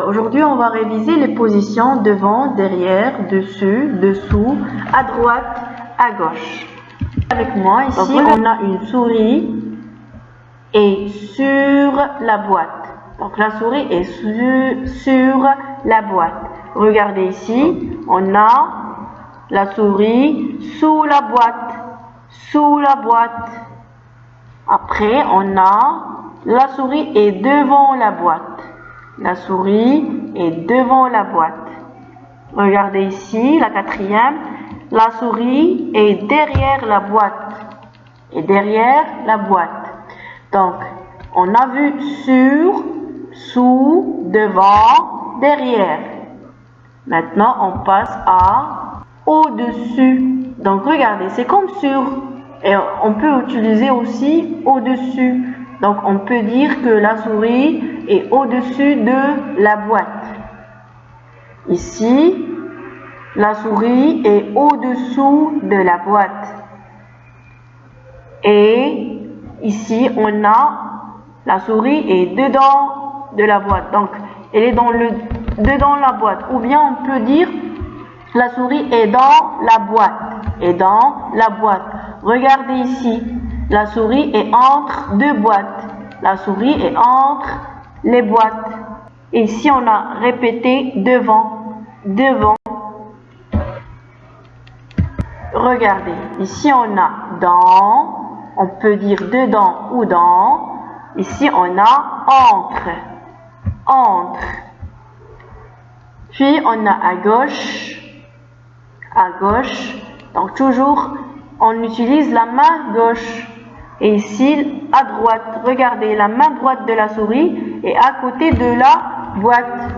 Aujourd'hui, on va réviser les positions devant, derrière, dessus, dessous, à droite, à gauche. Avec moi, ici, on a une souris et sur la boîte. Donc, la souris est sur la boîte. Regardez ici, on a la souris sous la boîte. Sous la boîte. Après, on a la souris est devant la boîte. La souris est devant la boîte. Regardez ici, la quatrième. La souris est derrière la boîte. Et derrière la boîte. Donc, on a vu sur, sous, devant, derrière. Maintenant, on passe à au-dessus. Donc, regardez, c'est comme sur. Et on peut utiliser aussi au-dessus. Donc, on peut dire que la souris est au-dessus de la boîte. Ici, la souris est au-dessous de la boîte. Et ici, on a la souris est dedans de la boîte. Donc, elle est dedans la boîte. Ou bien on peut dire la souris est dans la boîte. Et dans la boîte. Regardez ici. La souris est entre deux boîtes. La souris est entre les boîtes. Et ici, on a répété devant. Devant. Regardez. Ici, on a dans. On peut dire dedans ou dans. Ici, on a entre. Entre. Puis, on a à gauche. À gauche. Donc, toujours, on utilise la main gauche. Et ici, à droite. Regardez, la main droite de la souris est à côté de la boîte.